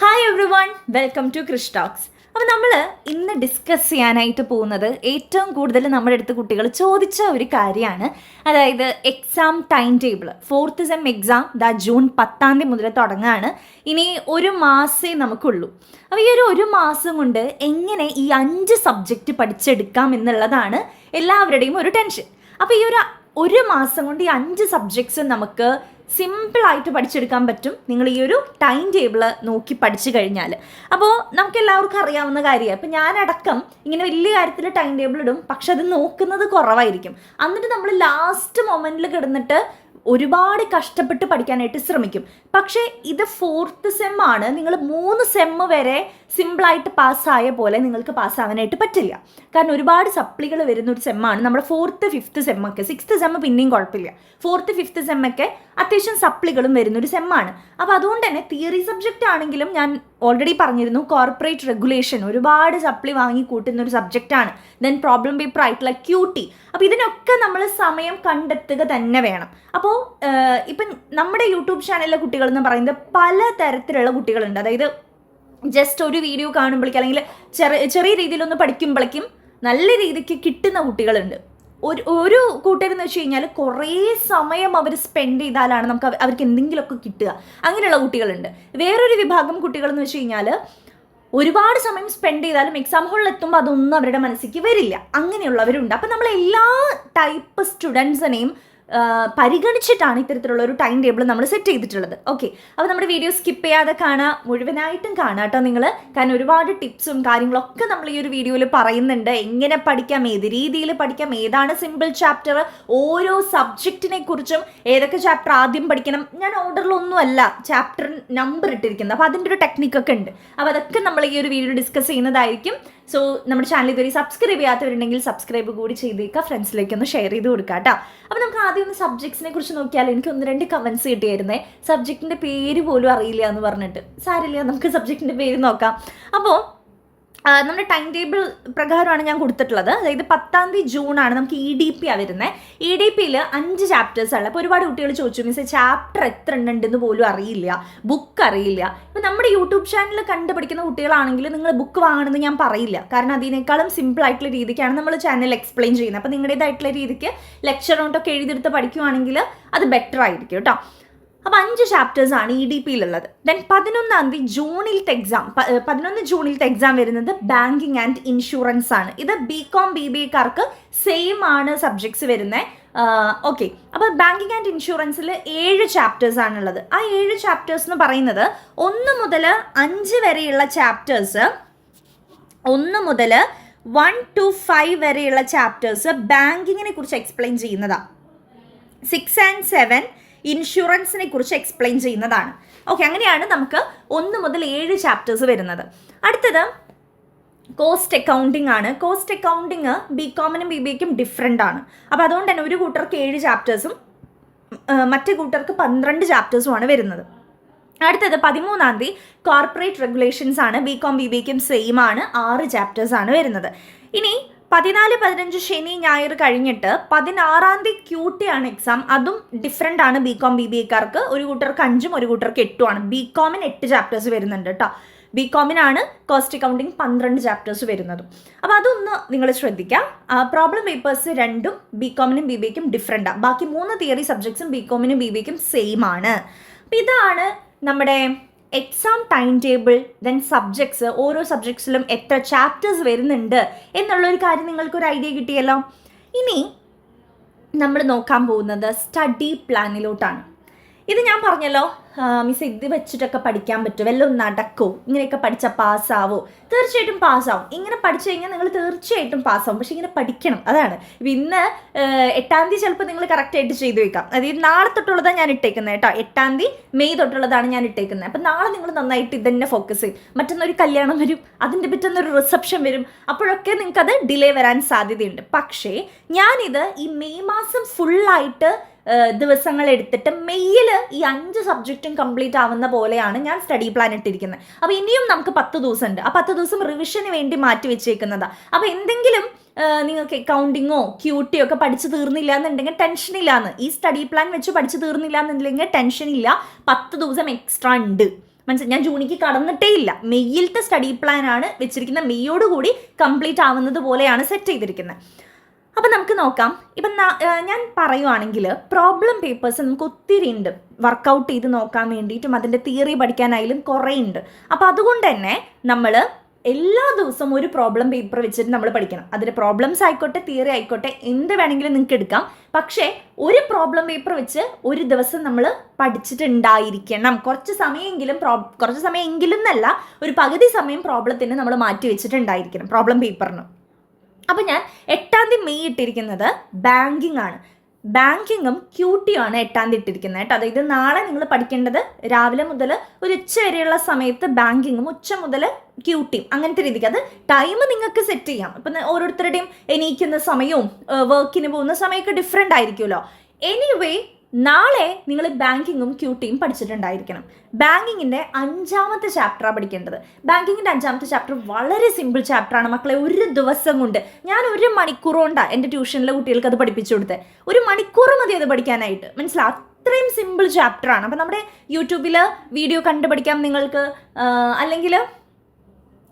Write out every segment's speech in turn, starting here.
Hi everyone, welcome to Krish talks. അപ്പോൾ നമ്മൾ ഇന്ന് ഡിസ്കസ് ചെയ്യാനായിട്ട് പോകുന്നത് ഏറ്റവും കൂടുതൽ നമ്മുടെ അടുത്ത് കുട്ടികൾ ചോദിച്ച ഒരു കാര്യമാണ്. അതായത് exam time table. 4th sem exam June 10 മുതൽ തുടങ്ങുകയാണ്. ഇനി ഒരു മാസമേ നമുക്കുള്ളൂ. അപ്പോൾ ഈ ഒരു മാസം കൊണ്ട് എങ്ങനെ ഈ 5 സബ്ജക്റ്റ് പഠിച്ചെടുക്കാം എന്നുള്ളതാണ് എല്ലാവരുടെയും ഒരു ടെൻഷൻ. അപ്പോൾ ഈ ഒരു മാസം കൊണ്ട് ഈ 5 സബ്ജക്ട്സ് നമുക്ക് സിമ്പിളായിട്ട് പഠിച്ചെടുക്കാൻ പറ്റും, നിങ്ങൾ ഈ ഒരു ടൈം ടേബിൾ നോക്കി പഠിച്ചു കഴിഞ്ഞാൽ. അപ്പോൾ നമുക്ക് എല്ലാവർക്കും അറിയാവുന്ന കാര്യമാണ്. ഇപ്പം ഞാനടക്കം ഇങ്ങനെ വലിയ കാര്യത്തിൽ ടൈം ടേബിൾ ഇടും, പക്ഷെ അത് നോക്കുന്നത് കുറവായിരിക്കും. എന്നിട്ട് നമ്മൾ ലാസ്റ്റ് മൊമെൻറ്റിൽ കിടന്നിട്ട് ഒരുപാട് കഷ്ടപ്പെട്ട് പഠിക്കാനായിട്ട് ശ്രമിക്കും. പക്ഷേ ഇത് 4th സെം ആണ്. നിങ്ങൾ 3 സെം വരെ സിമ്പിളായിട്ട് പാസ്സായ പോലെ നിങ്ങൾക്ക് പാസ്സാവാനായിട്ട് പറ്റില്ല. കാരണം ഒരുപാട് സപ്ലികൾ വരുന്ന ഒരു സെമ്മാണ് നമ്മുടെ 4th 5th സെമ്മൊക്കെ. 6th സെം പിന്നെയും കുഴപ്പമില്ല. 4th 5th സെമ്മൊക്കെ അത്യാവശ്യം സപ്ലികളും വരുന്നൊരു സെമ്മാണ്. അപ്പോൾ അതുകൊണ്ട് തന്നെ തിയറി സബ്ജക്റ്റ് ആണെങ്കിലും ഞാൻ ഓൾറെഡി പറഞ്ഞിരുന്നു, കോർപ്പറേറ്റ് റെഗുലേഷൻ ഒരുപാട് സപ്ലി വാങ്ങി കൂട്ടുന്ന ഒരു സബ്ജക്റ്റാണ്. ദെൻ പ്രോബ്ലം പേപ്പർ ആയിട്ടുള്ള ക്യൂട്ടി. അപ്പോൾ ഇതിനൊക്കെ നമ്മൾ സമയം കണ്ടെത്തുക തന്നെ വേണം. അപ്പോൾ ഇപ്പം നമ്മുടെ യൂട്യൂബ് ചാനലിലെ കുട്ടികൾ എന്ന് പറയുന്നത് പല തരത്തിലുള്ള കുട്ടികളുണ്ട്. അതായത് ജസ്റ്റ് ഒരു വീഡിയോ കാണുമ്പോഴേക്കും അല്ലെങ്കിൽ ചെറിയ രീതിയിലൊന്ന് പഠിക്കുമ്പോഴേക്കും നല്ല രീതിക്ക് കിട്ടുന്ന കുട്ടികളുണ്ട്. ഒരു കൂട്ടരെന്ന് വെച്ച് കഴിഞ്ഞാൽ കുറേ സമയം അവർ സ്പെൻഡ് ചെയ്താലാണ് അവർക്ക് എന്തെങ്കിലുമൊക്കെ കിട്ടുക. അങ്ങനെയുള്ള കുട്ടികളുണ്ട്. വേറൊരു വിഭാഗം കുട്ടികളെന്ന് വെച്ച് കഴിഞ്ഞാൽ ഒരുപാട് സമയം സ്പെൻഡ് ചെയ്താലും എക്സാം ഹോളിൽ എത്തുമ്പോൾ അതൊന്നും അവരുടെ മനസ്സിലേക്ക് വരില്ല. അങ്ങനെയുള്ളവരുണ്ട്. അപ്പം നമ്മൾ എല്ലാ ടൈപ്പ് സ്റ്റുഡൻസിനെയും പരിഗണിച്ചിട്ടാണ് ഇത്തരത്തിലുള്ള ഒരു ടൈം ടേബിൾ നമ്മൾ സെറ്റ് ചെയ്തിട്ടുള്ളത്. ഓക്കെ, അപ്പോൾ നമ്മുടെ വീഡിയോ സ്കിപ്പ് ചെയ്യാതെ കാണുക, മുഴുവനായിട്ടും കാണുക കേട്ടോ നിങ്ങൾ. കാരണം ഒരുപാട് ടിപ്സും കാര്യങ്ങളൊക്കെ നമ്മൾ ഈ ഒരു വീഡിയോയിൽ പറയുന്നുണ്ട്. എങ്ങനെ പഠിക്കാം, ഏത് രീതിയിൽ പഠിക്കാം, ഏതാണ് സിമ്പിൾ ചാപ്റ്റർ, ഓരോ സബ്ജക്റ്റിനെ കുറിച്ചും ഏതൊക്കെ ചാപ്റ്റർ ആദ്യം പഠിക്കണം. ഞാൻ ഓർഡറിലൊന്നുമല്ല ചാപ്റ്റർ നമ്പർ ഇട്ടിരിക്കുന്നത്. അപ്പോൾ അതിൻ്റെ ഒരു ടെക്നിക്കൊക്കെ ഉണ്ട്. അപ്പോൾ അതൊക്കെ നമ്മൾ ഈ ഒരു വീഡിയോ ഡിസ്കസ് ചെയ്യുന്നതായിരിക്കും. സോ നമ്മുടെ ചാനൽ ഇതുവരെ സബ്സ്ക്രൈബ് ചെയ്യാത്തവരുണ്ടെങ്കിൽ സബ്സ്ക്രൈബ് കൂടി ചെയ്തേക്കുക, ഫ്രണ്ട്സിലേക്ക് ഒന്ന് ഷെയർ ചെയ്ത് കൊടുക്കുക കേട്ടോ. അപ്പോൾ നമുക്ക് ആദ്യം ഒന്ന് സബ്ജക്ട്സിനെ കുറിച്ച് നോക്കിയാൽ എനിക്ക് 1-2 കമൻസ് കിട്ടിയായിരുന്നേ. സബ്ജക്റ്റിൻ്റെ പേര് പോലും അറിയില്ല എന്ന് പറഞ്ഞിട്ട്. സാരില്ല, നമുക്ക് സബ്ജക്റ്റിൻ്റെ പേര് നോക്കാം. അപ്പോൾ നമ്മുടെ ടൈം ടേബിൾ പ്രകാരമാണ് ഞാൻ കൊടുത്തിട്ടുള്ളത്. അതായത് 10 ജൂണാണ് നമുക്ക് EDP വരുന്നത്. EDPയിൽ 5 ചാപ്റ്റേഴ്സാണ്. അപ്പോൾ ഒരുപാട് കുട്ടികൾ ചോദിച്ചു, മിസ്സേ ചാപ്റ്റർ എത്ര ഉണ്ടെന്ന് പോലും അറിയില്ല, ബുക്ക് അറിയില്ല. ഇപ്പോൾ നമ്മുടെ യൂട്യൂബ് ചാനൽ കണ്ടുപിടിക്കുന്ന കുട്ടികളാണെങ്കിൽ നിങ്ങൾ ബുക്ക് വാങ്ങണമെന്ന് ഞാൻ പറയില്ല. കാരണം അതിനേക്കാളും സിമ്പിൾ ആയിട്ടുള്ള രീതിക്കാണ് നമ്മൾ ചാനൽ എക്സ്പ്ലെയിൻ ചെയ്യുന്നത്. അപ്പോൾ നിങ്ങളുടേതായിട്ടുള്ള രീതിക്ക് ലെക്ചർ നോട്ടൊക്കെ എഴുതിയെടുത്ത് പഠിക്കുവാണെങ്കിൽ അത് ബെറ്റർ ആയിരിക്കും കേട്ടോ. അപ്പോൾ 5 ചാപ്റ്റേഴ്സാണ് EDPയിലുള്ളത്. ദെൻ 11 ജൂണിലത്തെ എക്സാം വരുന്നത് ബാങ്കിങ് ആൻഡ് ഇൻഷുറൻസ് ആണ്. ഇത് BCom BBAക്കാർക്ക് സെയിം ആണ് സബ്ജക്ട്സ് വരുന്നത്. ഓക്കെ, അപ്പോൾ ബാങ്കിങ് ആൻഡ് ഇൻഷുറൻസിൽ 7 ചാപ്റ്റേഴ്സ് ആണുള്ളത്. ആ 7 ചാപ്റ്റേഴ്സ് എന്ന് പറയുന്നത് 1 മുതൽ 5 വരെയുള്ള ചാപ്റ്റേഴ്സ്, 1 മുതൽ 1 to 5 വരെയുള്ള ചാപ്റ്റേഴ്സ് ബാങ്കിങ്ങിനെ കുറിച്ച് എക്സ്പ്ലെയിൻ ചെയ്യുന്നതാണ്. 6 and 7 ഇൻഷുറൻസിനെ കുറിച്ച് എക്സ്പ്ലെയിൻ ചെയ്യുന്നതാണ്. ഓക്കെ, അങ്ങനെയാണ് നമുക്ക് 1 മുതൽ 7 ചാപ്റ്റേഴ്സ് വരുന്നത്. അടുത്തത് കോസ്റ്റ് അക്കൗണ്ടിങ് ആണ്. കോസ്റ്റ് അക്കൗണ്ടിങ് BComനും BBAക്കും ഡിഫറെൻ്റ് ആണ്. അപ്പോൾ അതുകൊണ്ട് തന്നെ ഒരു കൂട്ടർക്ക് 7 ചാപ്റ്റേഴ്സും മറ്റേ കൂട്ടർക്ക് 12 ചാപ്റ്റേഴ്സുമാണ് വരുന്നത്. അടുത്തത് 13 കോർപ്പറേറ്റ് റെഗുലേഷൻസ് ആണ്. BCom BBAക്കും സെയിം ആണ്, 6 ചാപ്റ്റേഴ്സാണ് വരുന്നത്. ഇനി 14, 15 ശനി ഞായർ കഴിഞ്ഞിട്ട് 16 QT ആണ് എക്സാം. അതും ഡിഫറെൻ്റ് ആണ്. BCom BBAക്കാർക്ക് ഒരു കൂട്ടർക്ക് 5ഉം ഒരു കൂട്ടർക്ക് 8ഉമാണ്. BComന് 8 ചാപ്റ്റേഴ്സ് വരുന്നുണ്ട് കേട്ടോ. BComനാണ് കോസ്റ്റ് അക്കൗണ്ടിങ് 12 ചാപ്റ്റേഴ്സ് വരുന്നതും. അപ്പോൾ അതൊന്ന് നിങ്ങൾ ശ്രദ്ധിക്കാം. പ്രോബ്ലം പേപ്പേഴ്സ് രണ്ടും BComനും BBAക്കും ഡിഫറെൻ്റാണ്. ബാക്കി 3 തിയറി സബ്ജക്ട്സും BComനും BBAക്കും സെയിം ആണ്. അപ്പോൾ ഇതാണ് നമ്മുടെ exam time table. Then subjects, ഓരോ സബ്ജക്ട്സിലും എത്ര ചാപ്റ്റേഴ്സ് വരുന്നുണ്ട് എന്നുള്ളൊരു കാര്യം നിങ്ങൾക്കൊരു ഐഡിയ കിട്ടിയല്ലോ. ഇനി നമ്മൾ നോക്കാൻ പോകുന്നത് സ്റ്റഡി പ്ലാനിലോട്ടാണ്. ഇത് ഞാൻ പറഞ്ഞല്ലോ, മിസ് ഇത് വെച്ചിട്ടൊക്കെ പഠിക്കാൻ പറ്റും, വല്ലതും നടക്കോ, ഇങ്ങനെയൊക്കെ പഠിച്ചാൽ പാസ്സാവോ? തീർച്ചയായിട്ടും പാസ്സാവും. ഇങ്ങനെ പഠിച്ചു കഴിഞ്ഞാൽ നിങ്ങൾ തീർച്ചയായിട്ടും പാസ്സാവും. പക്ഷേ ഇങ്ങനെ പഠിക്കണം, അതാണ്. ഇപ്പം ഇന്ന് 8 ചിലപ്പോൾ നിങ്ങൾ കറക്റ്റായിട്ട് ചെയ്തു വെക്കാം. അതായത് നാളെ തൊട്ടുള്ളതാണ് ഞാൻ ഇട്ടേക്കുന്നത് കേട്ടോ. 8 മെയ് തൊട്ടുള്ളതാണ് ഞാൻ ഇട്ടേക്കുന്നത്. അപ്പം നാളെ നിങ്ങൾ നന്നായിട്ട് ഇതന്നെ ഫോക്കസ് ചെയ്യും. മറ്റൊന്നൊരു കല്യാണം വരും, അതിൻ്റെ പിറ്റന്നൊരു റിസപ്ഷൻ വരും, അപ്പോഴൊക്കെ നിങ്ങൾക്കത് ഡിലേ വരാൻ സാധ്യതയുണ്ട്. പക്ഷേ ഞാനിത് ഈ മെയ് മാസം ഫുള്ളായിട്ട് ദിവസങ്ങൾ എടുത്തിട്ട് മെയ്യിൽ ഈ 5 സബ്ജക്റ്റും കംപ്ലീറ്റ് ആവുന്ന പോലെയാണ് ഞാൻ സ്റ്റഡി പ്ലാൻ ഇട്ടിരിക്കുന്നത്. അപ്പോൾ ഇനിയും നമുക്ക് 10 ദിവസമുണ്ട്. ആ 10 ദിവസം റിവിഷന് വേണ്ടി മാറ്റി വെച്ചേക്കുന്നതാണ്. അപ്പോൾ എന്തെങ്കിലും നിങ്ങൾക്ക് അക്കൗണ്ടിങ്ങോ ക്യൂട്ടിയോ ഒക്കെ പഠിച്ചു തീർന്നില്ല എന്നുണ്ടെങ്കിൽ ടെൻഷനില്ലാന്ന്. ഈ സ്റ്റഡി പ്ലാൻ വെച്ച് പഠിച്ചു തീർന്നില്ല എന്നുണ്ടെങ്കിൽ ടെൻഷൻ ഇല്ല, 10 ദിവസം എക്സ്ട്രാ ഉണ്ട്. ഞാൻ ജൂണിക്ക് കടന്നിട്ടേ ഇല്ല. മെയ്യിലത്തെ സ്റ്റഡി പ്ലാനാണ് വെച്ചിരിക്കുന്ന. മെയ്യോടുകൂടി കംപ്ലീറ്റ് ആവുന്നത് പോലെയാണ് സെറ്റ് ചെയ്തിരിക്കുന്നത്. അപ്പം നമുക്ക് നോക്കാം. ഇപ്പം ഞാൻ പറയുവാണെങ്കിൽ പ്രോബ്ലം പേപ്പേഴ്സ് നമുക്ക് ഒത്തിരി ഉണ്ട് വർക്കൗട്ട് ചെയ്ത് നോക്കാൻ വേണ്ടിയിട്ടും അതിൻ്റെ തിയറി പഠിക്കാനായാലും കുറേ ഉണ്ട്. അപ്പോൾ അതുകൊണ്ട് തന്നെ നമ്മൾ എല്ലാ ദിവസവും ഒരു പ്രോബ്ലം പേപ്പർ വെച്ചിട്ട് നമ്മൾ പഠിക്കണം. അതിൻ്റെ പ്രോബ്ലംസ് ആയിക്കോട്ടെ തിയറി ആയിക്കോട്ടെ എന്ത് വേണമെങ്കിലും നിങ്ങൾക്ക് എടുക്കാം. പക്ഷേ ഒരു പ്രോബ്ലം പേപ്പർ വെച്ച് ഒരു ദിവസം നമ്മൾ പഠിച്ചിട്ടുണ്ടായിരിക്കണം. കുറച്ച് സമയമെങ്കിലും എന്നല്ല, ഒരു പകുതി സമയം പ്രോബ്ലത്തിന് നമ്മൾ മാറ്റി വെച്ചിട്ടുണ്ടായിരിക്കണം പ്രോബ്ലം പേപ്പറിന്. അപ്പം ഞാൻ 8-ാം തീയതി മെയ് ഇട്ടിരിക്കുന്നത് ബാങ്കിങ് ആണ്. ബാങ്കിങ്ങും ക്യൂട്ടിയും ആണ് 8-ാം തീയതി ഇട്ടിരിക്കുന്നത് കേട്ടോ. അതായത് നാളെ നിങ്ങൾ പഠിക്കേണ്ടത് രാവിലെ മുതൽ ഒരു ഉച്ച വരെയുള്ള സമയത്ത് ബാങ്കിങ്ങും, ഉച്ച മുതൽ ക്യൂട്ടിയും, അങ്ങനത്തെ രീതിക്ക്. അത് ടൈം നിങ്ങൾക്ക് സെറ്റ് ചെയ്യാം. ഇപ്പം ഓരോരുത്തരുടെയും എണീക്കുന്ന സമയവും വർക്കിന് പോകുന്ന സമയമൊക്കെ ഡിഫറെൻ്റ് ആയിരിക്കുമല്ലോ. എനിവേ നാളെ നിങ്ങൾ ബാങ്കിങ്ങും ക്യൂട്ടിയും പഠിച്ചിട്ടുണ്ടായിരിക്കണം. ബാങ്കിങ്ങിൻ്റെ 5-ാമത്തെ ചാപ്റ്ററാണ് പഠിക്കേണ്ടത്. ബാങ്കിങ്ങിൻ്റെ 5-ാമത്തെ ചാപ്റ്റർ വളരെ സിമ്പിൾ ചാപ്റ്ററാണ് മക്കളെ. ഒരു ദിവസം കൊണ്ട് ഞാൻ 1 മണിക്കൂർ കൊണ്ടാണ് എൻ്റെ ട്യൂഷനിലെ കുട്ടികൾക്ക് അത് പഠിപ്പിച്ചു കൊടുത്തത്. 1 മണിക്കൂർ മതി അത് പഠിക്കാനായിട്ട്. മനസ്സിലാവും, അത്രയും സിമ്പിൾ ചാപ്റ്ററാണ്. അപ്പം നമ്മുടെ യൂട്യൂബിൽ വീഡിയോ കണ്ടു പഠിക്കാം നിങ്ങൾക്ക്. അല്ലെങ്കിൽ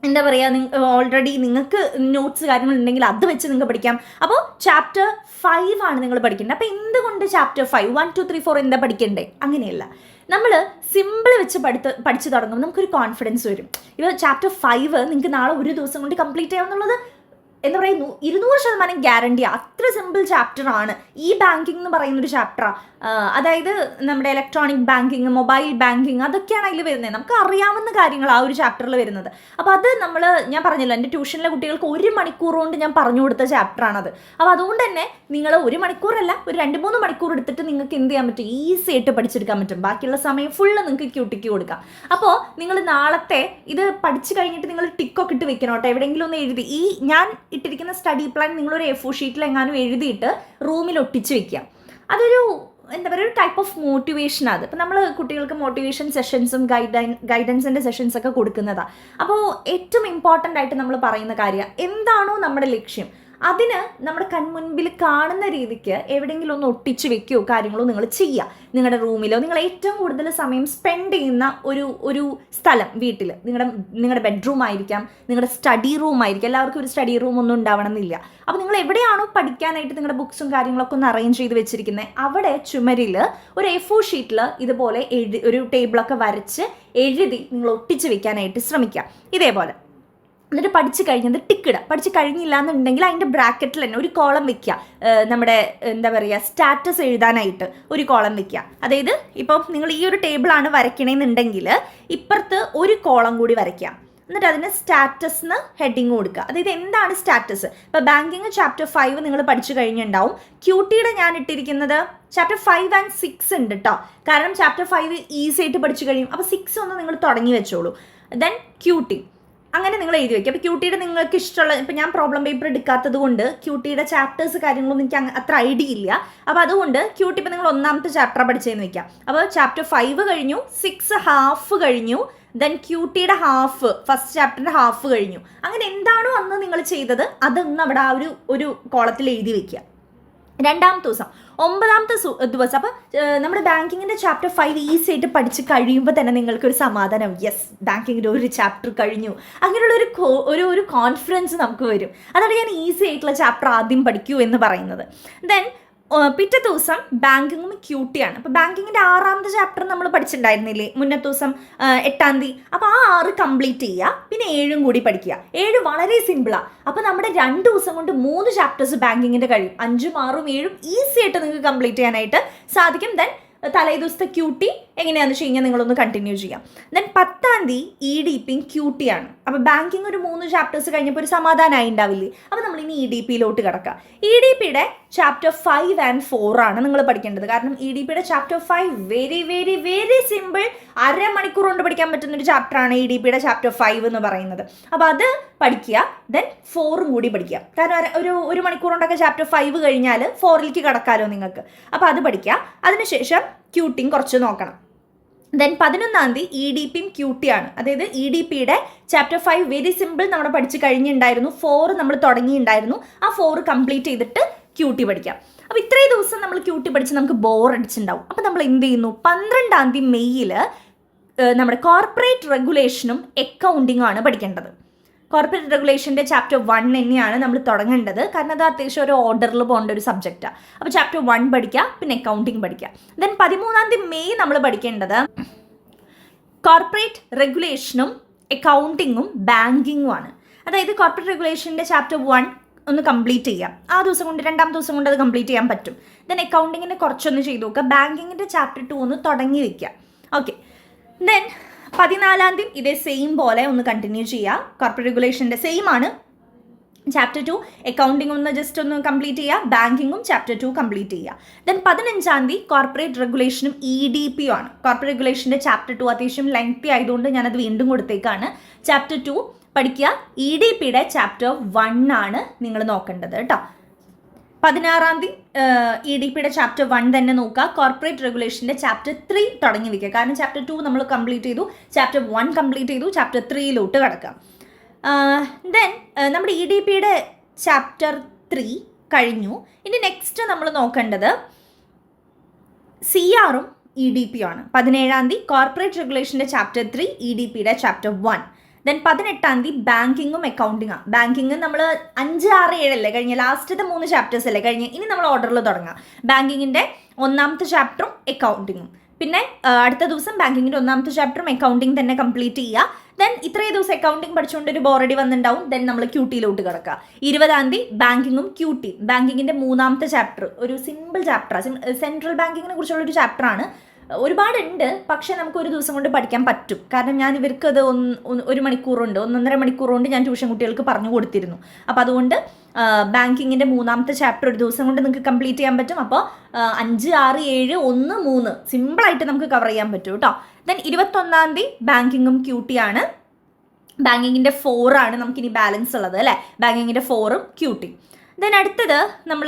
എന്താ പറയുക, ഓൾറെഡി നിങ്ങൾക്ക് നോട്ട്സ് കാര്യങ്ങളുണ്ടെങ്കിൽ അത് വെച്ച് നിങ്ങൾക്ക് പഠിക്കാം. അപ്പോൾ ചാപ്റ്റർ 5 ആണ് നിങ്ങൾ പഠിക്കേണ്ടത്. അപ്പോൾ എന്തുകൊണ്ട് ചാപ്റ്റർ 5 1 2 3 4 എന്താ പഠിക്കണ്ടേ? അങ്ങനെയല്ല, നമ്മൾ സിമ്പിൾ വെച്ച് പഠിച്ചു തുടങ്ങുമ്പോൾ നമുക്കൊരു കോൺഫിഡൻസ് വരും. ഇപ്പോൾ ചാപ്റ്റർ 5 നിങ്ങൾക്ക് നാളെ ഒരു ദിവസം കൊണ്ട് കംപ്ലീറ്റ് ചെയ്യാമെന്നുള്ളത് എന്താ പറയുക 200% ഗ്യാരണ്ടി. അത്ര സിമ്പിൾ ചാപ്റ്റർ ആണ് ഈ ബാങ്കിങ് എന്ന് പറയുന്നൊരു ചാപ്റ്ററാണ്. അതായത് നമ്മുടെ ഇലക്ട്രോണിക് ബാങ്കിങ്, മൊബൈൽ ബാങ്കിങ്, അതൊക്കെയാണ് അതിൽ വരുന്നത്. നമുക്ക് അറിയാവുന്ന കാര്യങ്ങൾ ആ ഒരു ചാപ്റ്ററിൽ വരുന്നത്. അപ്പോൾ അത് ഞാൻ പറഞ്ഞല്ലോ, എൻ്റെ ട്യൂഷനിലെ കുട്ടികൾക്ക് 1 മണിക്കൂർ കൊണ്ട് ഞാൻ പറഞ്ഞു കൊടുത്ത ചാപ്റ്ററാണത്. അപ്പോൾ അതുകൊണ്ട് തന്നെ നിങ്ങൾ 1 മണിക്കൂറല്ല, ഒരു 2-3 മണിക്കൂർ എടുത്തിട്ട് നിങ്ങൾക്ക് എന്ത് ചെയ്യാൻ പറ്റും, ഈസി ആയിട്ട് പഠിച്ചെടുക്കാൻ പറ്റും. ബാക്കിയുള്ള സമയം ഫുള്ള് നിങ്ങൾക്ക് ക്യൂട്ടിക്ക് കൊടുക്കാം. അപ്പോൾ നിങ്ങൾ നാളത്തെ ഇത് പഠിച്ചു കഴിഞ്ഞിട്ട് നിങ്ങൾ ടിക്കൊക്കെ ഇട്ട് വെക്കണം കേട്ടോ. എവിടെയെങ്കിലും ഒന്ന് എഴുതി, ഈ ഞാൻ ഇട്ടിരിക്കുന്ന സ്റ്റഡി പ്ലാൻ നിങ്ങളൊരു A4 ഷീറ്റിൽ എങ്ങാനും എഴുതിയിട്ട് റൂമിൽ ഒട്ടിച്ച് വെക്കുക. അതൊരു എന്താ പറയുക, ഒരു ടൈപ്പ് ഓഫ് മോട്ടിവേഷൻ അത്. ഇപ്പം നമ്മൾ കുട്ടികൾക്ക് മോട്ടിവേഷൻ സെഷൻസും ഗൈഡൻസിൻ്റെ സെഷൻസൊക്കെ കൊടുക്കുന്നതാണ്. അപ്പോൾ ഏറ്റവും ഇമ്പോർട്ടൻ്റ് ആയിട്ട് നമ്മൾ പറയുന്ന കാര്യം എന്താണോ നമ്മുടെ ലക്ഷ്യം, അതിന് നമ്മുടെ കൺമുൻപിൽ കാണുന്ന രീതിക്ക് എവിടെയെങ്കിലും ഒന്ന് ഒട്ടിച്ച് വെക്കുകയോ കാര്യങ്ങളോ നിങ്ങൾ ചെയ്യുക. നിങ്ങളുടെ റൂമിലോ നിങ്ങൾ ഏറ്റവും കൂടുതൽ സമയം സ്പെൻഡ് ചെയ്യുന്ന ഒരു സ്ഥലം വീട്ടിൽ, നിങ്ങളുടെ ബെഡ്റൂം ആയിരിക്കാം, നിങ്ങളുടെ സ്റ്റഡി റൂം ആയിരിക്കും. എല്ലാവർക്കും ഒരു സ്റ്റഡി റൂം ഒന്നും ഉണ്ടാവണമെന്നില്ല. അപ്പോൾ നിങ്ങൾ എവിടെയാണോ പഠിക്കാനായിട്ട് നിങ്ങളുടെ ബുക്സും കാര്യങ്ങളൊക്കെ ഒന്ന് അറേഞ്ച് ചെയ്ത് വെച്ചിരിക്കുന്നത്, അവിടെ ചുമരിൽ ഒരു A4 ഷീറ്റിൽ ഇതുപോലെ ഒരു ടേബിളൊക്കെ വരച്ച് എഴുതി നിങ്ങൾ ഒട്ടിച്ച് വെക്കാനായിട്ട് ശ്രമിക്കുക. ഇതേപോലെ എന്നിട്ട് പഠിച്ചു കഴിഞ്ഞത് ടിക്കിടുക. പഠിച്ച് കഴിഞ്ഞില്ല എന്നുണ്ടെങ്കിൽ അതിൻ്റെ ബ്രാക്കറ്റിൽ തന്നെ ഒരു കോളം വെക്കുക. നമ്മുടെ എന്താ പറയുക, സ്റ്റാറ്റസ് എഴുതാനായിട്ട് ഒരു കോളം വെക്കുക. അതായത് ഇപ്പം നിങ്ങൾ ഈ ഒരു ടേബിളാണ് വരയ്ക്കണമെന്നുണ്ടെങ്കിൽ ഇപ്പുറത്ത് ഒരു കോളം കൂടി വരയ്ക്കുക. എന്നിട്ട് അതിന് സ്റ്റാറ്റസ് എന്ന് ഹെഡിങ് കൊടുക്കുക. അതായത് എന്താണ് സ്റ്റാറ്റസ്? ഇപ്പോൾ ബാങ്കിങ് ചാപ്റ്റർ 5 നിങ്ങൾ പഠിച്ചു കഴിഞ്ഞിട്ടുണ്ടാവും. ക്യൂട്ടിയുടെ ഞാൻ ഇട്ടിരിക്കുന്നത് ചാപ്റ്റർ 5 and 6 ഉണ്ട് കേട്ടോ. കാരണം ചാപ്റ്റർ 5 ഈസി ആയിട്ട് പഠിച്ചു കഴിയും. അപ്പോൾ 6 ഒന്ന് നിങ്ങൾ തുടങ്ങി വെച്ചോളൂ. ദെൻ ക്യൂട്ടി അങ്ങനെ നിങ്ങൾ എഴുതി വയ്ക്കുക. അപ്പോൾ ക്യൂട്ടിയുടെ നിങ്ങൾക്ക് ഇഷ്ടമുള്ള, ഇപ്പോൾ ഞാൻ പ്രോബ്ലം പേപ്പർ എടുക്കാത്തത് കൊണ്ട് ക്യൂട്ടിയുടെ ചാപ്റ്റേഴ്സ് കാര്യങ്ങളൊന്നും എനിക്ക് അത്ര ഐഡിയ ഇല്ല. അപ്പോൾ അതുകൊണ്ട് ക്യൂട്ടി ഇപ്പോൾ നിങ്ങൾ 1-ാമത്തെ ചാപ്റ്റർ പഠിച്ചതെന്ന് വയ്ക്കാം. അപ്പോൾ ചാപ്റ്റർ 5 കഴിഞ്ഞു, 6 ഹാഫ് കഴിഞ്ഞു, ദെൻ ക്യൂട്ടിയുടെ ഹാഫ്, ഫസ്റ്റ് ചാപ്റ്ററിൻ്റെ ഹാഫ് കഴിഞ്ഞു. അങ്ങനെ എന്താണോ അന്ന് നിങ്ങൾ ചെയ്തത് അതൊന്ന് അവിടെ ആ ഒരു കോളത്തിൽ എഴുതി വയ്ക്കുക. 2-ാമത്തെ ദിവസം 9-ാമത്തെ ദിവസം അപ്പോൾ നമ്മുടെ ബാങ്കിങ്ങിൻ്റെ ചാപ്റ്റർ 5 ഈസി ആയിട്ട് പഠിച്ച് കഴിയുമ്പോൾ തന്നെ നിങ്ങൾക്കൊരു സമാധാനം, യെസ് ബാങ്കിങ്ങിൻ്റെ ഒരു ചാപ്റ്റർ കഴിഞ്ഞു, അങ്ങനെയുള്ള ഒരു കോൺഫിഡൻസ് നമുക്ക് വരും. അതാണ് ഞാൻ ഈസി ആയിട്ടുള്ള ചാപ്റ്റർ ആദ്യം പഠിക്കൂ എന്ന് പറയുന്നത്. ദെൻ പിറ്റേ ദിവസം ബാങ്കിങ്ങും ക്യൂട്ടിയാണ്. അപ്പോൾ ബാങ്കിങ്ങിൻ്റെ 6-ാമത്തെ ചാപ്റ്റർ നമ്മൾ പഠിച്ചിട്ടുണ്ടായിരുന്നില്ലേ മുന്നത്തെ ദിവസം 8-ാം തീയതി. അപ്പോൾ ആ 6 കംപ്ലീറ്റ് ചെയ്യുക, പിന്നെ 7 കൂടി പഠിക്കുക. 7 വളരെ സിമ്പിളാണ്. അപ്പോൾ നമ്മുടെ 2 ദിവസം കൊണ്ട് 3 ചാപ്റ്റേഴ്സ് ബാങ്കിങ്ങിൻ്റെ കഴിയും. 5, 6, 7 ഈസി ആയിട്ട് നിങ്ങൾക്ക് കംപ്ലീറ്റ് ചെയ്യാനായിട്ട് സാധിക്കും. ദെൻ തലേ ദിവസത്തെ ക്യൂട്ടി എങ്ങനെയാണെന്ന് വെച്ച് കഴിഞ്ഞാൽ നിങ്ങളൊന്ന് കണ്ടിന്യൂ ചെയ്യാം. ദെൻ 10-ാം തീയതി EDP ക്യൂട്ടിയാണ്. അപ്പോൾ ബാങ്കിങ് ഒരു 3 ചാപ്റ്റേഴ്സ് കഴിഞ്ഞപ്പോൾ ഒരു സമാധാനമായി ഉണ്ടാവില്ലേ. അപ്പോൾ നമ്മൾ ഇനി EDPയിലോട്ട് കിടക്കുക. EDPയുടെ ചാപ്റ്റർ 5 and 4 ആണ് നിങ്ങൾ പഠിക്കേണ്ടത്. കാരണം EDPയുടെ chapter 5 very very very simple, 1/2 മണിക്കൂർ കൊണ്ട് പഠിക്കാൻ പറ്റുന്നൊരു ചാപ്റ്ററാണ് EDPയുടെ ചാപ്റ്റർ 5 എന്ന് പറയുന്നത്. അപ്പോൾ അത് പഠിക്കുക. ദെൻ 4 കൂടി പഠിക്കുക. കാരണം ഒരു മണിക്കൂർ കൊണ്ടൊക്കെ ചാപ്റ്റർ 5 കഴിഞ്ഞാൽ 4ലേക്ക് കടക്കാമല്ലോ നിങ്ങൾക്ക്. അപ്പോൾ അത് പഠിക്കുക. അതിനുശേഷം ക്യൂട്ടിയും കുറച്ച് നോക്കണം. ദെൻ 11-ാം തീയതി EDPയും ക്യൂട്ടിയാണ്. അതായത് EDPയുടെ ചാപ്റ്റർ 5 വെരി സിമ്പിൾ നമ്മൾ പഠിച്ച് കഴിഞ്ഞിട്ടുണ്ടായിരുന്നു. 4 നമ്മൾ തുടങ്ങിയിട്ടുണ്ടായിരുന്നു. ആ 4 കംപ്ലീറ്റ് ചെയ്തിട്ട് ക്യൂട്ടി പഠിക്കാം. അപ്പോൾ ഇത്രയും ദിവസം നമ്മൾ ക്യൂട്ടി പഠിച്ച് നമുക്ക് ബോർ അടിച്ചിട്ടുണ്ടാവും. അപ്പോൾ നമ്മൾ എന്ത് ചെയ്യുന്നു, 12-ാം തീയതി മെയ്യിൽ നമ്മുടെ കോർപ്പറേറ്റ് റെഗുലേഷനും അക്കൗണ്ടിങ്ങും ആണ് പഠിക്കേണ്ടത്. കോർപ്പറേറ്റ് റെഗുലേഷൻ്റെ ചാപ്റ്റർ 1 തന്നെയാണ് നമ്മൾ തുടങ്ങേണ്ടത്. കാരണം അത് അത്യാവശ്യം ഒരു ഓർഡറിൽ പോകേണ്ട ഒരു സബ്ജക്റ്റാണ്. അപ്പോൾ ചാപ്റ്റർ 1 പഠിക്കുക, പിന്നെ അക്കൗണ്ടിങ് പഠിക്കുക. ദെൻ 13 മെയ് നമ്മൾ പഠിക്കേണ്ടത് കോർപ്പറേറ്റ് റെഗുലേഷനും അക്കൗണ്ടിങ്ങും ബാങ്കിങ്ങും ആണ്. അതായത് കോർപ്പറേറ്റ് റെഗുലേഷൻ്റെ ചാപ്റ്റർ 1 ഒന്ന് കംപ്ലീറ്റ് ചെയ്യാം. ആ ദിവസം കൊണ്ട് 2 ദിവസം കൊണ്ട് അത് കംപ്ലീറ്റ് ചെയ്യാൻ പറ്റും. ദെൻ അക്കൗണ്ടിങ്ങിൻ്റെ കുറച്ചൊന്ന് ചെയ്ത് നോക്കുക. ബാങ്കിങ്ങിൻ്റെ ചാപ്റ്റർ 2 ഒന്ന് തുടങ്ങി വയ്ക്കുക. ഓക്കെ. ദെൻ 14 ഇതേ സെയിം പോലെ ഒന്ന് കണ്ടിന്യൂ ചെയ്യുക. കോർപ്പറേറ്റ് റെഗുലേഷൻ്റെ സെയിം ആണ്. ചാപ്റ്റർ 2 അക്കൗണ്ടിങ് ഒന്ന് ജസ്റ്റ് ഒന്ന് കംപ്ലീറ്റ് ചെയ്യുക. ബാങ്കിങ്ങും ചാപ്റ്റർ 2 കംപ്ലീറ്റ് ചെയ്യുക. ദെൻ 15 കോർപ്പറേറ്റ് റെഗുലേഷനും EDP ആണ്. കോർപ്പറേറ്റ് റെഗുലേഷൻ്റെ ചാപ്റ്റർ 2 അത്യാവശ്യം ലെങ്തി ആയതുകൊണ്ട് ഞാനത് വീണ്ടും കൊടുത്തേക്കാണ്. ചാപ്റ്റർ 2 പഠിക്കുക. EDPയുടെ ചാപ്റ്റർ 1 ആണ് നിങ്ങൾ നോക്കേണ്ടത് കേട്ടോ. 16 EDPയുടെ ചാപ്റ്റർ 1 തന്നെ നോക്കുക. കോർപ്പറേറ്റ് റെഗുലേഷൻ്റെ ചാപ്റ്റർ 3 തുടങ്ങി വയ്ക്കുക. കാരണം ചാപ്റ്റർ 2 നമ്മൾ കംപ്ലീറ്റ് ചെയ്തു, ചാപ്റ്റർ 1 കംപ്ലീറ്റ് ചെയ്തു, ചാപ്റ്റർ 3 കിടക്കാം. ദെൻ നമ്മുടെ EDPയുടെ ചാപ്റ്റർ 3 കഴിഞ്ഞു. ഇനി നെക്സ്റ്റ് നമ്മൾ നോക്കേണ്ടത് CRഉം EDPയും ആണ്. 17 കോർപ്പറേറ്റ് റെഗുലേഷൻ്റെ ചാപ്റ്റർ 3, EDPയുടെ ചാപ്റ്റർ 1. ദെൻ 18 ബാങ്കിങ്ങും അക്കൗണ്ടിങ്ങാണ്. ബാങ്കിങ് നമ്മൾ 5, 6, 7 അല്ലേ കഴിഞ്ഞ, ലാസ്റ്റത്തെ 3 ചാപ്റ്റേഴ്സ് അല്ലേ കഴിഞ്ഞ്. ഇനി നമ്മൾ ഓർഡറിൽ തുടങ്ങാം. ബാങ്കിങ്ങിൻ്റെ 1ാമത്തെ ചാപ്റ്ററും അക്കൗണ്ടിങ്ങും. പിന്നെ അടുത്ത ദിവസം ബാങ്കിങ്ങിൻ്റെ 1ാമത്തെ ചാപ്റ്ററും അക്കൗണ്ടിങ് തന്നെ കംപ്ലീറ്റ് ചെയ്യുക. ദെൻ ഇത്രയും ദിവസം അക്കൗണ്ടിങ് പഠിച്ചുകൊണ്ട് ഒരു ബോറടി വന്നിട്ടുണ്ടാവും. ദെൻ നമ്മൾ QTയിലോട്ട് കിടക്കുക. 20 ബാങ്കിങ്ങും QT. ബാങ്കിങ്ങിൻ്റെ 3ാമത്തെ ചാപ്റ്റർ ഒരു സിമ്പിൾ ചാപ്റ്ററാണ്. സെൻട്രൽ ബാങ്കിങ്ങിനെ കുറിച്ചുള്ളൊരു ചാപ്റ്ററാണ്. ഒരുപാടുണ്ട്, പക്ഷേ നമുക്ക് ഒരു ദിവസം കൊണ്ട് പഠിക്കാൻ പറ്റും. കാരണം ഞാൻ ഇവർക്ക് അത് 1 മണിക്കൂറുണ്ട്, 1.5 മണിക്കൂർ കൊണ്ട് ഞാൻ ട്യൂഷൻ കുട്ടികൾക്ക് പറഞ്ഞു കൊടുത്തിരുന്നു. അപ്പോൾ അതുകൊണ്ട് ബാങ്കിങ്ങിൻ്റെ 3ാമത്തെ ചാപ്റ്റർ ഒരു ദിവസം കൊണ്ട് നിങ്ങൾക്ക് കംപ്ലീറ്റ് ചെയ്യാൻ പറ്റും. അപ്പോൾ 5, 6, 7, 1, 3 സിമ്പിളായിട്ട് നമുക്ക് കവർ ചെയ്യാൻ പറ്റും കേട്ടോ. ദെൻ 21 ബാങ്കിങ്ങും QT ആണ്. ബാങ്കിങ്ങിൻ്റെ 4 ആണ് നമുക്കിനി ബാലൻസ് ഉള്ളത് അല്ലേ. ബാങ്കിങ്ങിൻ്റെ 4ഉം QT. ദെൻ അടുത്തത് നമ്മൾ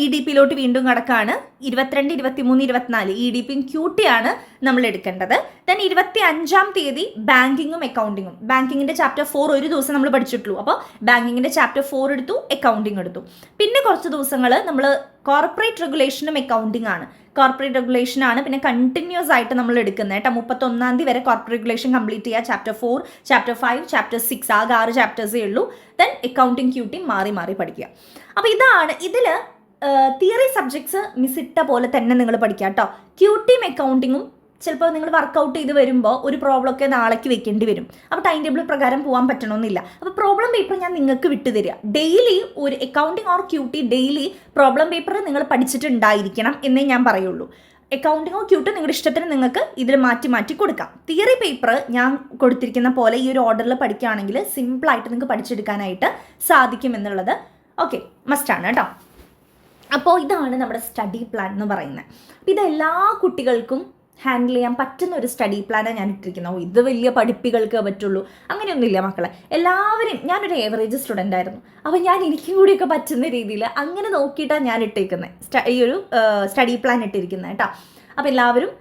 EDPയിലോട്ട് വീണ്ടും കിടക്കുകയാണ്. 22, 23, 24 EDPയും QT ആണ് നമ്മൾ എടുക്കേണ്ടത്. ദെൻ 25 ബാങ്കിങ്ങും അക്കൗണ്ടിങ്ങും. ബാങ്കിങ്ങിൻ്റെ ചാപ്റ്റർ 4 ഒരു ദിവസം നമ്മൾ പഠിച്ചിട്ടുള്ളൂ. അപ്പോൾ ബാങ്കിങ്ങിൻ്റെ ചാപ്റ്റർ 4 എടുത്തു, അക്കൗണ്ടിങ് എടുത്തു. പിന്നെ കുറച്ച് ദിവസങ്ങൾ നമ്മൾ കോർപ്പറേറ്റ് റെഗുലേഷനും അക്കൗണ്ടിങ് ആണ്. കോർപ്പറേറ്റ് റെഗുലേഷൻ ആണ് പിന്നെ കണ്ടിന്യൂസ് ആയിട്ട് നമ്മൾ എടുക്കുന്നത് കേട്ടോ. 31 വരെ കോർപ്പറേറ്റ് റെഗുലേഷൻ കംപ്ലീറ്റ് ചെയ്യുക. ചാപ്റ്റർ 4, ചാപ്റ്റർ 5, ചാപ്റ്റർ 6 ആകെ 6 ചാപ്റ്റേഴ്സേ ഉള്ളൂ. ദെൻ അക്കൗണ്ടിങ് QT മാറി പഠിക്കുക. അപ്പോൾ ഇതാണ്. ഇതിൽ തിയറി സബ്ജക്ട്സ് മിസ്സിട്ട പോലെ തന്നെ നിങ്ങൾ പഠിക്കുക കേട്ടോ. QTയും അക്കൗണ്ടിങ്ങും ചിലപ്പോൾ നിങ്ങൾ വർക്കൗട്ട് ചെയ്ത് വരുമ്പോൾ ഒരു പ്രോബ്ലം ഒക്കെ നാളേക്ക് വെക്കേണ്ടി വരും. അപ്പോൾ ടൈം ടേബിൾ പ്രകാരം പോകാൻ പറ്റണമെന്നില്ല. അപ്പോൾ പ്രോബ്ലം പേപ്പർ ഞാൻ നിങ്ങൾക്ക് വിട്ടുതരിക. ഡെയിലി ഒരു accounting or QT daily problem paper നിങ്ങൾ പഠിച്ചിട്ടുണ്ടായിരിക്കണം എന്നേ ഞാൻ പറയുള്ളൂ. അക്കൗണ്ടിങ്ങോ QT നിങ്ങളുടെ ഇഷ്ടത്തിന് നിങ്ങൾക്ക് ഇതിൽ മാറ്റി കൊടുക്കാം. തിയറി പേപ്പർ ഞാൻ കൊടുത്തിരിക്കുന്ന പോലെ ഈ ഒരു ഓർഡറിൽ പഠിക്കുകയാണെങ്കിൽ സിമ്പിളായിട്ട് നിങ്ങൾക്ക് പഠിച്ചെടുക്കാനായിട്ട് സാധിക്കുമെന്നുള്ളത് ഓക്കെ മസ്റ്റാണ് കേട്ടോ. അപ്പോൾ ഇതാണ് നമ്മുടെ സ്റ്റഡി പ്ലാൻ എന്ന് പറയുന്നത്. ഇത് എല്ലാ കുട്ടികൾക്കും ഹാൻഡിൽ ചെയ്യാൻ പറ്റുന്ന ഒരു സ്റ്റഡി പ്ലാനാണ് ഞാൻ ഇട്ടിരിക്കുന്നത്. ഇത് വലിയ പഠിപ്പികൾക്ക് പറ്റുള്ളൂ അങ്ങനെയൊന്നുമില്ല മക്കളെ. എല്ലാവരും, ഞാനൊരു ഏവറേജ് സ്റ്റുഡൻ്റ് ആയിരുന്നു. അപ്പോൾ ഞാൻ എനിക്കും കൂടിയൊക്കെ പറ്റുന്ന രീതിയിൽ അങ്ങനെ നോക്കിയിട്ടാണ് ഞാൻ ഇട്ടിരിക്കുന്നത്, ഈ ഒരു സ്റ്റഡി പ്ലാൻ ഇട്ടിരിക്കുന്നത് കേട്ടോ. അപ്പോൾ എല്ലാവരും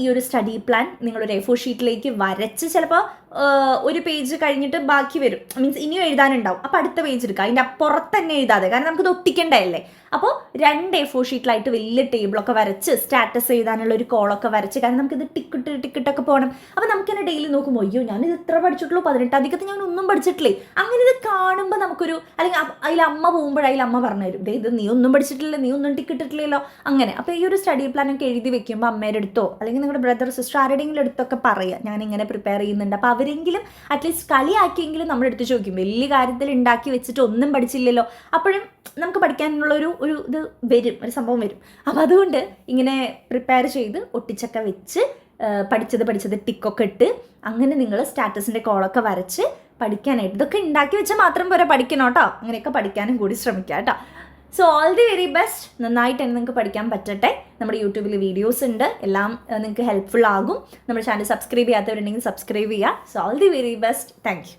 ഈ ഒരു സ്റ്റഡി പ്ലാൻ നിങ്ങളൊരു A4 ഷീറ്റിലേക്ക് വരച്ച്, ചിലപ്പോൾ ഒരു പേജ് കഴിഞ്ഞിട്ട് ബാക്കി വരും, മീൻസ് ഇനിയും എഴുതാനുണ്ടാവും. അപ്പോൾ അടുത്ത പേജ് എടുക്കുക. അതിൻ്റെ അപ്പുറത്ത് തന്നെ എഴുതാതെ, കാരണം നമുക്കിത് ഒട്ടിക്കേണ്ടതല്ലേ. അപ്പോൾ 2 A4 ഷീറ്റിലായിട്ട് വലിയ ടേബിളൊക്കെ വരച്ച് സ്റ്റാറ്റസ് എഴുതാനുള്ള ഒരു കോളൊക്കെ വരച്ച്, കാരണം നമുക്കിത് ടിക്കറ്റൊക്കെ പോകണം. അപ്പോൾ നമുക്ക് തന്നെ ഡെയിലി നോക്കുമ്പോൾ അയ്യോ ഞാനിത് ഇത്ര പഠിച്ചിട്ടുള്ളൂ, 18 അധികത്ത് ഞാൻ ഒന്നും പഠിച്ചിട്ടില്ലേ. അങ്ങനെ ഇത് കാണുമ്പോൾ നമുക്കൊരു, അല്ലെങ്കിൽ അതിൽ അമ്മ പോകുമ്പോൾ അതിൽ അമ്മ പറഞ്ഞു തരും, ഇത് നീ ഒന്നും പഠിച്ചിട്ടില്ല, നീ ഒന്നും ടിക്കറ്റിട്ടില്ലല്ലോ അങ്ങനെ. അപ്പോൾ ഈ ഒരു സ്റ്റഡി പ്ലാനൊക്കെ എഴുതി വെക്കുമ്പോൾ അമ്മയുടെ അടുത്തോ അല്ലെങ്കിൽ നിങ്ങളുടെ ബ്രദർ സിസ്റ്റർ ആരുടെയെങ്കിലും അടുത്തൊക്കെ പറയുക ഞാൻ ഇങ്ങനെ പ്രിപ്പയർ ചെയ്യുന്നുണ്ട്. അപ്പോൾ അവരെങ്കിലും അറ്റ്ലീസ്റ്റ് കളിയാക്കിയെങ്കിലും നമ്മുടെ അടുത്ത് ചോദിക്കും, വലിയ കാര്യത്തിൽ ഉണ്ടാക്കി വെച്ചിട്ട് ഒന്നും പഠിച്ചില്ലല്ലോ. അപ്പോഴും നമുക്ക് പഠിക്കാനുള്ളൊരു ഇത് വരും, ഒരു സംഭവം വരും. അപ്പോൾ അതുകൊണ്ട് ഇങ്ങനെ പ്രിപ്പയർ ചെയ്ത് ഒട്ടിച്ചൊക്കെ വെച്ച് പഠിച്ചത് ടിക്കൊക്കെ ഇട്ട് അങ്ങനെ നിങ്ങൾ സ്റ്റാറ്റസിൻ്റെ കോളൊക്കെ വരച്ച് പഠിക്കാനായിട്ട്, ഇതൊക്കെ ഉണ്ടാക്കി വെച്ചാൽ മാത്രം പോരാ, പഠിക്കണം കേട്ടോ. അങ്ങനെയൊക്കെ പഠിക്കാനും കൂടി ശ്രമിക്കുക കേട്ടോ. So all the very best. നന്നായിട്ട് തന്നെ നിങ്ങൾക്ക് പഠിക്കാൻ പറ്റട്ടെ. നമ്മുടെ യൂട്യൂബിൽ വീഡിയോസ് ഉണ്ട്, എല്ലാം നിങ്ങൾക്ക് ഹെൽപ്ഫുൾ ആകും. നമ്മുടെ ചാനൽ സബ്സ്ക്രൈബ് ചെയ്യാത്തവരുണ്ടെങ്കിൽ സബ്സ്ക്രൈബ് ചെയ്യുക. So all the very best. Thank you.